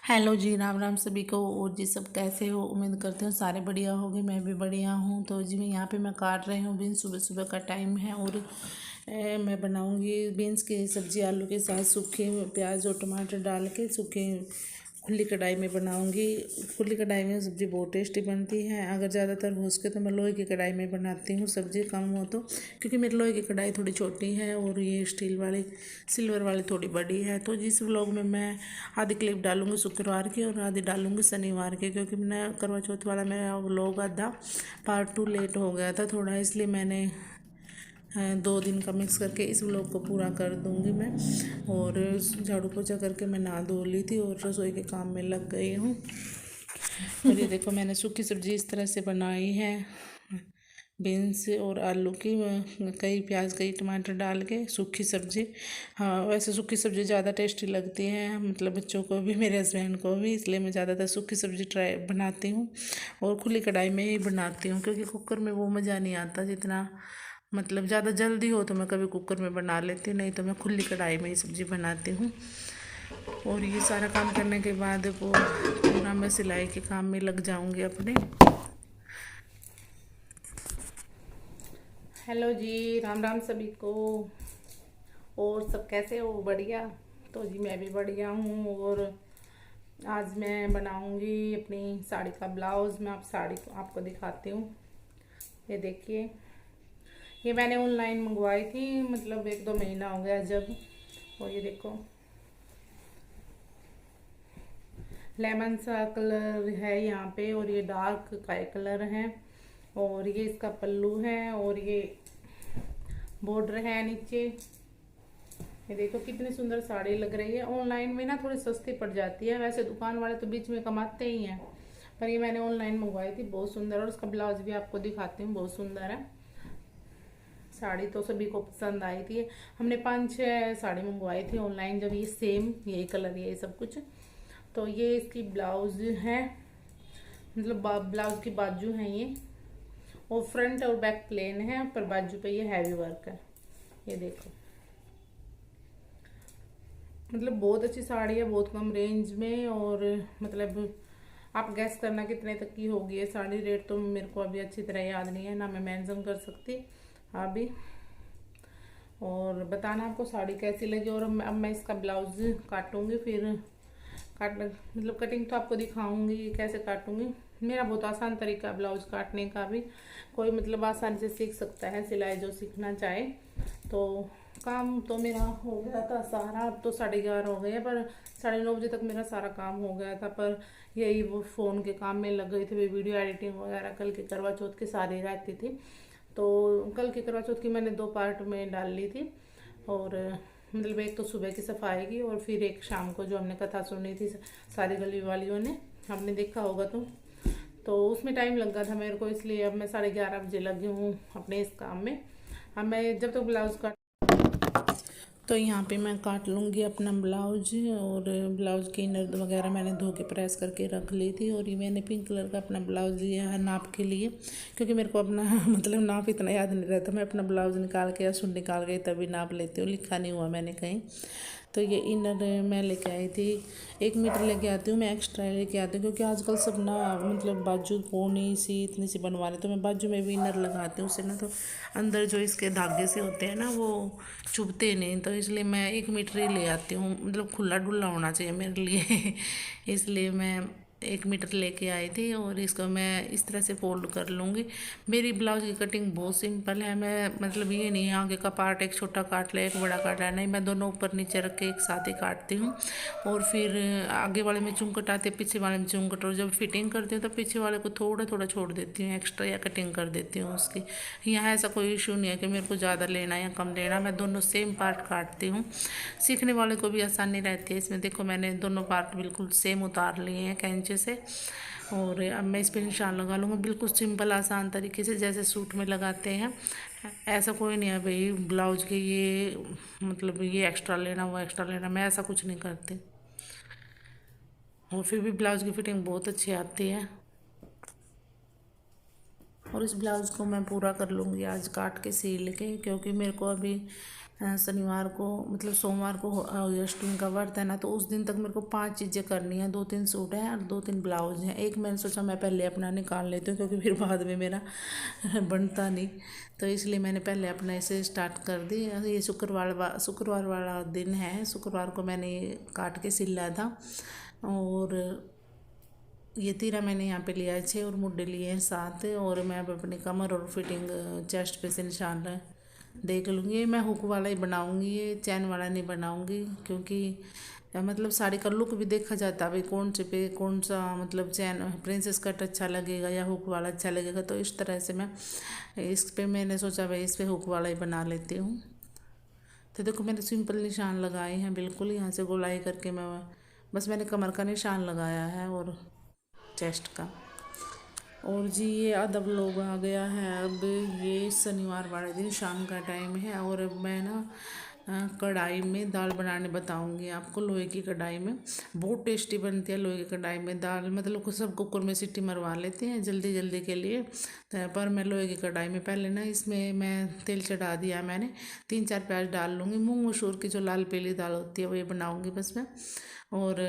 Hello जी, राम राम सभी को। और जी सब कैसे हो? उम्मीद करते हो सारे बढ़िया होंगे। मैं भी बढ़िया हूँ। तो जी मैं यहाँ पे मैं काट रही हूँ बीन्स। सुबह सुबह का टाइम है और मैं बनाऊँगी बीन्स की सब्ज़ी आलू के साथ। सूखे प्याज और टमाटर डाल के सूखे खुली कढ़ाई में बनाऊँगी। खुली कढ़ाई में सब्ज़ी बहुत टेस्टी बनती है। अगर ज़्यादातर हो सके तो मैं लोहे की कढ़ाई में बनाती हूँ सब्ज़ी, कम हो तो, क्योंकि मेरी लोहे की कढ़ाई थोड़ी छोटी है और ये स्टील वाली सिल्वर वाली थोड़ी बड़ी है। तो जिस व्लॉग में मैं आधी क्लिप डालूंगी शुक्रवार की और आधी डालूंगी शनिवार की, क्योंकि मैंने करवा चौथ वाला मेरा व्लॉग आधा पार्ट 2 लेट हो गया था थोड़ा, इसलिए मैंने 2 दिन का मिक्स करके इस व्लॉग को पूरा कर दूंगी मैं। और झाड़ू पोछा करके मैं नहा धो ली थी और रसोई के काम में लग गई हूँ। और ये देखो मैंने सूखी सब्जी इस तरह से बनाई है, बीन्स और आलू की, कई प्याज कई टमाटर डाल के सूखी सब्जी। हाँ, वैसे सूखी सब्जी ज़्यादा टेस्टी लगती है, मतलब बच्चों को भी मेरे हस्बैंड को भी, इसलिए मैं ज़्यादातर सूखी सब्जी ट्राई बनाती हूँ और खुली कढ़ाई में ही बनाती हूँ, क्योंकि कुकर में वो मज़ा नहीं आता जितना, मतलब ज़्यादा जल्दी हो तो मैं कभी कुकर में बना लेती हूँ, नहीं तो मैं खुली कढ़ाई में ही सब्ज़ी बनाती हूँ। और ये सारा काम करने के बाद वो पूरा मैं सिलाई के काम में लग जाऊँगी अपने। हेलो जी, राम राम सभी को। और सब कैसे हो? बढ़िया। तो जी मैं भी बढ़िया हूँ। और आज मैं बनाऊँगी अपनी साड़ी का ब्लाउज़। मैं आप साड़ी को आपको दिखाती हूँ। ये देखिए, ये मैंने ऑनलाइन मंगवाई थी, मतलब 1-2 महीना हो गया जब। और ये देखो, लेमन सा कलर है यहाँ पे और ये डार्क स्काई कलर है। और ये इसका पल्लू है और ये बॉर्डर है नीचे। ये देखो कितनी सुंदर साड़ी लग रही है। ऑनलाइन में ना थोड़ी सस्ती पड़ जाती है, वैसे दुकान वाले तो बीच में कमाते ही हैं, पर ये मैंने ऑनलाइन मंगवाई थी, बहुत सुंदर। और उसका ब्लाउज भी आपको दिखाती हूँ, बहुत सुंदर है। साड़ी तो सभी को पसंद आई थी। हमने 5-6 साड़ी मंगवाई थी ऑनलाइन, जब ये सेम यही कलर ये सब कुछ। तो ये इसकी ब्लाउज है, मतलब ब्लाउज की बाजू है ये, और फ्रंट और बैक प्लेन है, पर बाजू पे ये हैवी वर्क है। ये देखो, मतलब बहुत अच्छी साड़ी है, बहुत कम रेंज में। और मतलब आप गैस करना कितने तक की होगी ये साड़ी। रेट तो मेरे को अभी अच्छी तरह याद नहीं है, ना मैं मेंशन कर सकती अभी। और बताना आपको साड़ी कैसी लगी। और अब मैं इसका ब्लाउज काटूंगी, फिर काट मतलब कटिंग तो आपको दिखाऊंगी कैसे काटूंगी। मेरा बहुत आसान तरीका है ब्लाउज काटने का भी, कोई मतलब आसानी से सीख सकता है सिलाई, जो सीखना चाहे। तो काम तो मेरा हो गया था सारा, अब तो 11:30 हो गए, पर 9:30 बजे तक मेरा सारा काम हो गया था। पर यही वो फ़ोन के काम में लग गई थी, वीडियो एडिटिंग वगैरह कल के करवा चौथ की सारी रहती थी। तो कल की करवा चौथ की मैंने 2 पार्ट में डाल ली थी। और मतलब एक तो सुबह की सफाई की, और फिर एक शाम को जो हमने कथा सुनी थी सारी गली वालियों ने, हमने देखा होगा तो उसमें टाइम लग गया था मेरे को, इसलिए अब मैं 11:30 बजे लगी हूँ अपने इस काम में। अब मैं जब तक ब्लाउज का, तो यहाँ पे मैं काट लूँगी अपना ब्लाउज। और ब्लाउज की इनर वगैरह मैंने धो के प्रेस करके रख ली थी। और ये मैंने पिंक कलर का अपना ब्लाउज लिया है नाप के लिए, क्योंकि मेरे को अपना मतलब नाप इतना याद नहीं रहता। मैं अपना ब्लाउज निकाल के या सूट निकाल के तभी नाप लेती हूँ, लिखा नहीं हुआ मैंने कहीं। तो ये इनर मैं लेके आई थी, 1 मीटर लेके आती हूँ मैं, एक्स्ट्रा लेके आती हूँ, क्योंकि आजकल सब ना मतलब बाजू पौनी सी इतनी सी बनवा रहे, तो मैं बाजू में भी इनर लगाती हूँ। उससे ना तो अंदर जो इसके धागे से होते हैं ना वो चुभते नहीं, तो इसलिए मैं 1 मीटर ही ले आती हूँ, मतलब खुला डुल्ला होना चाहिए मेरे लिए इसलिए मैं 1 मीटर लेके आई थी। और इसको मैं इस तरह से फोल्ड कर लूँगी। मेरी ब्लाउज की कटिंग बहुत सिंपल है। मैं मतलब ये नहीं आगे का पार्ट एक छोटा काट लिया एक बड़ा काट लिया, नहीं, मैं दोनों ऊपर नीचे रख के एक साथ ही काटती हूँ। और फिर आगे वाले में चुंकट आते, पीछे वाले में चुंकट, और जब फिटिंग करती हूँ तो पीछे वाले को थोड़ा थोड़ा छोड़ देती हूँ एक्स्ट्रा, या कटिंग कर देती हूँ उसकी। यहाँ ऐसा कोई इशू नहीं है कि मेरे को ज़्यादा लेना या कम लेना, मैं दोनों सेम पार्ट काटती हूँ। सीखने वाले को भी आसानी रहती है इसमें। देखो मैंने दोनों पार्ट बिल्कुल सेम उतार लिए हैं कैंचे से। और अब मैं इस पर निशान लगा लूँगी बिल्कुल सिंपल आसान तरीके से, जैसे सूट में लगाते हैं। ऐसा कोई नहीं है भाई ब्लाउज के ये मतलब ये एक्स्ट्रा लेना वो एक्स्ट्रा लेना, मैं ऐसा कुछ नहीं करती। और फिर भी ब्लाउज की फिटिंग बहुत अच्छी आती है। और इस ब्लाउज़ को मैं पूरा कर लूँगी आज काट के सिल के, क्योंकि मेरे को अभी शनिवार को मतलब सोमवार को अष्टमी का व्रत है ना, तो उस दिन तक मेरे को 5 चीज़ें करनी है। 2-3 सूट हैं और 2-3 ब्लाउज हैं। एक मैंने सोचा मैं पहले अपना निकाल लेती हूँ, क्योंकि फिर बाद में मेरा बनता नहीं, तो इसलिए मैंने पहले अपना ऐसे स्टार्ट कर दी। ये शुक्रवार वाला दिन है। शुक्रवार को मैंने काट के सिला था। और ये तीरा मैंने यहाँ पे लिया है 6 और मुड्डे लिए हैं 7। और मैं अब अपनी कमर और फिटिंग चेस्ट पे से निशान देख लूँगी। मैं हुक वाला ही बनाऊँगी, ये चैन वाला नहीं बनाऊँगी, क्योंकि मतलब साड़ी का लुक भी देखा जाता है भाई कौन से पे कौन सा मतलब चैन प्रिंसेस कट अच्छा लगेगा या हुक वाला अच्छा लगेगा। तो इस तरह से मैं इस पे मैंने सोचा भाई इस पे हुक वाला ही बना लेती हूँ। तो देखो मैंने सिंपल निशान लगाए हैं बिल्कुल, यहाँ से गोलाई करके मैं बस मैंने कमर का निशान लगाया है और चेस्ट का। और जी ये आधा व्लॉग आ गया है। अब ये शनिवार वाले दिन शाम का टाइम है और अब मैं ना कढ़ाई में दाल बनाने बताऊंगी आपको। लोहे की कढ़ाई में बहुत टेस्टी बनती है लोहे की कढ़ाई में दाल। मतलब सब कुकर में सीटी मरवा लेते हैं जल्दी जल्दी के लिए, पर मैं लोहे की कढ़ाई में पहले ना इसमें मैं तेल चढ़ा दिया। मैंने 3-4 प्याज डाल लूँगी। मूँग मसूर की जो लाल पीली दाल होती है वो ये बनाऊँगी बस मैं। और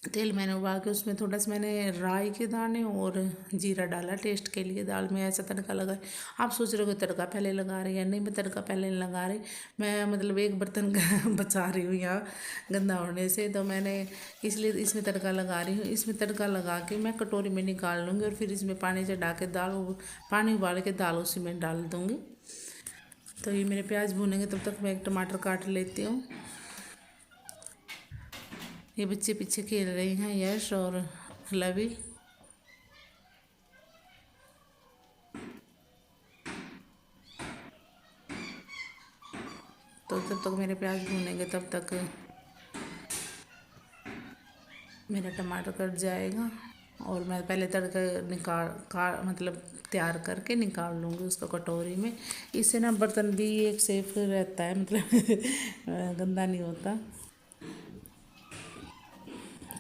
तेल मैंने उबाल के उसमें थोड़ा सा मैंने राई के दाने और जीरा डाला टेस्ट के लिए। दाल में ऐसा तड़का लगा। आप सोच रहे हो तड़का पहले लगा रही है, नहीं मैं तड़का पहले नहीं लगा रही। मैं मतलब एक बर्तन बचा रही हूँ यहाँ गंदा होने से, तो मैंने इसलिए इसमें तड़का लगा रही हूँ। इसमें तड़का लगा के मैं कटोरी में निकाल लूँगी और फिर इसमें पानी चढ़ा के पानी उबाल के दाल उसी में डाल दूँगी। तो ये मेरे प्याज भूनेंगे तब तक मैं एक टमाटर काट लेती हूँ। ये बच्चे पीछे खेल रहे हैं यश और लवी। तो जब तक मेरे प्याज भूनेंगे तब तक मेरा टमाटर कट जाएगा। और मैं पहले तड़का मतलब तैयार करके निकाल लूँगी उसको कटोरी में। इससे ना बर्तन भी एक सेफ रहता है, मतलब गंदा नहीं होता।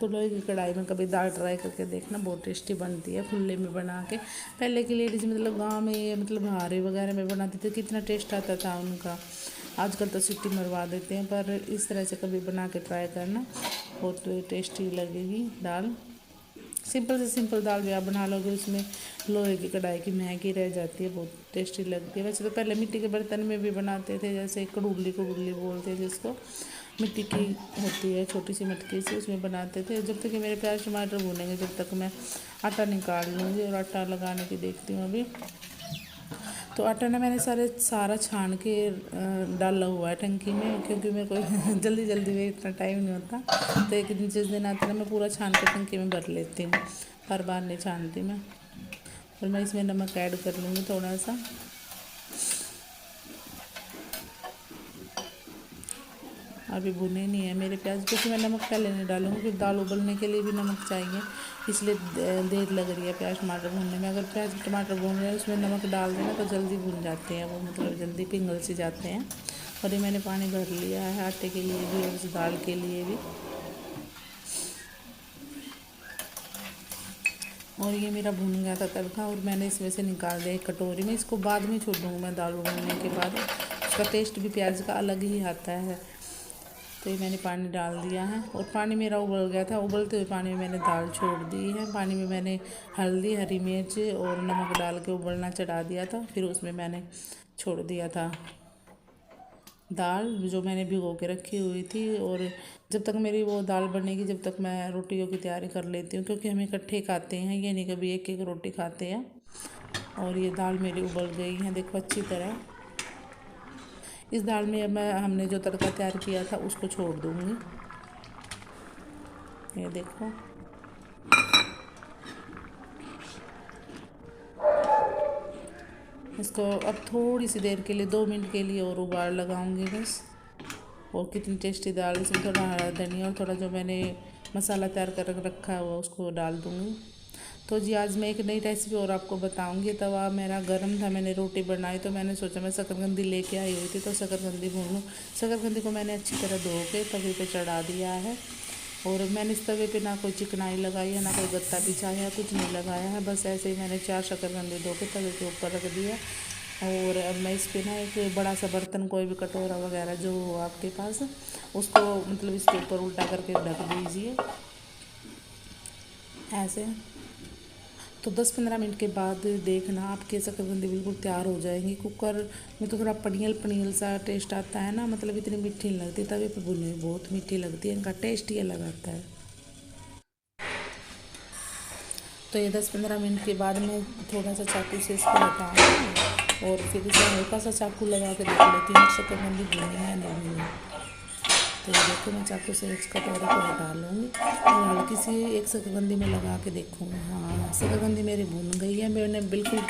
तो लोहे की कढ़ाई में कभी दाल ट्राई करके देखना, बहुत टेस्टी बनती है खुले में बना के। पहले की लेडीज़ मतलब गांव में मतलब हारे वगैरह में बनाती थी, कितना टेस्ट आता था उनका। आजकल तो सीटी मरवा देते हैं, पर इस तरह से कभी बना के ट्राई करना, बहुत टेस्टी लगेगी दाल। सिंपल से सिंपल दाल भी आप बना लोगे, उसमें लोहे की कढ़ाई की महंगी रह जाती है, बहुत टेस्टी लगती है। वैसे तो पहले मिट्टी के बर्तन में भी बनाते थे, जैसे कड़ूली बोलते हैं जिसको, मिट्टी की होती है छोटी सी मटकी से, उसमें बनाते थे। जब तक कि मेरे प्याज टमाटर भूनेंगे जब तक मैं आटा निकाल लूँगी और आटा लगाने की देखती हूँ अभी। तो आटा ना मैंने सारा छान के डाला हुआ है टंकी में, क्योंकि मेरे को जल्दी जल्दी में इतना टाइम नहीं होता। तो एक दिन जिस दिन आता है ना मैं पूरा छान के टंकी में भर लेती हूँ, हर बार नहीं छानती मैं। और मैं इसमें नमक ऐड कर लूँगी थोड़ा सा। अभी भुने नहीं है मेरे प्याज, क्योंकि मैं नमक पहले नहीं डालूँगी, फिर दाल उबलने के लिए भी नमक चाहिए, इसलिए देर लग रही है प्याज टमाटर भूनने में। अगर प्याज टमाटर भून रहे हैं उसमें नमक डाल देना तो जल्दी भून जाते हैं वो, मतलब जल्दी पिघल से जाते हैं। और ये मैंने पानी भर लिया है आटे के लिए भी और उस दाल के लिए भी। और ये मेरा भून गया था तड़का और मैंने इसमें से निकाल दिया एक कटोरी में। इसको बाद में छोड़ दूँगी मैं, दाल उबलने के बाद। उसका टेस्ट भी प्याज का अलग ही आता है। तो ये मैंने पानी डाल दिया है और पानी मेरा उबल गया था। उबलते हुए पानी में मैंने दाल छोड़ दी है। पानी में मैंने हल्दी, हरी मिर्च और नमक डाल के उबलना चढ़ा दिया था। फिर उसमें मैंने छोड़ दिया था दाल जो मैंने भिगो के रखी हुई थी। और जब तक मेरी वो दाल बनेगी जब तक मैं रोटियों की तैयारी कर लेती हूँ, क्योंकि हम इकट्ठे खाते हैं, ये नहीं कभी एक एक रोटी खाते हैं। और ये दाल मेरी उबल गई है देखो अच्छी तरह। इस दाल में हमने जो तड़का तैयार किया था उसको छोड़ दूँगी। ये देखो इसको अब थोड़ी सी देर के लिए 2 मिनट के लिए और उबाल लगाऊंगी बस। और कितनी टेस्टी दाल, इसमें थोड़ा हरा धनिया और थोड़ा जो मैंने मसाला तैयार कर रखा है वो उसको डाल दूँगी। तो जी आज मैं एक नई रेसिपी और आपको बताऊंगी। तवा मेरा गर्म था, मैंने रोटी बनाई तो मैंने सोचा मैं शकरकंदी लेके आई हुई थी तो शकरकंदी भून लूँ। शकरकंदी को मैंने अच्छी तरह धो के तवे पे चढ़ा दिया है। और मैंने इस तवे पे ना कोई चिकनाई लगाई है, ना कोई गत्ता बिछाया है, कुछ नहीं लगाया है। बस ऐसे ही मैंने 4 शकरकंदी धो के तवे के ऊपर रख दिया। और अब मैं इस पे ना एक बड़ा सा बर्तन, कोई भी कटोरा वगैरह जो हो आपके पास, उसको मतलब इसके ऊपर उल्टा करके ढक दीजिए ऐसे। तो 10-15 मिनट के बाद देखना आपके शकरकंदी बिल्कुल तैयार हो जाएंगी। कुकर में तो थोड़ा पनियल पनियल सा टेस्ट आता है ना, मतलब इतनी मीठी नहीं लगती, तवे पे भुनी हुई बहुत मीठी लगती है, इनका टेस्ट ही अलग आता है। तो ये 10-15 मिनट के बाद मैं थोड़ा सा चाकू से इसको हटाऊँगी और फिर इसे हल्का सा चाकू लगा के देख लेती हूँ शकरकंदी भुनी है नहीं भुनी। तो ये देखो मैं चाकू से इस कटोरे को हटा लूँगी और हल्की सी एक शकरकंदी में लगा के देखूँगी। हाँ, शकरकंदी मेरी भुन गई है। मैंने बिल्कुल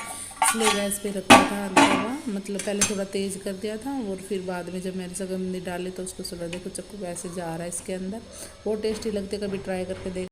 स्लो गैस पे रखा था हल्का, मतलब पहले थोड़ा तेज़ कर दिया था और फिर बाद में जब मैंने शकरकंदी डाली तो उसको थोड़ा देखो चक्कू कैसे जा रहा है इसके अंदर, बहुत टेस्टी लगती है, कभी ट्राई करके देख।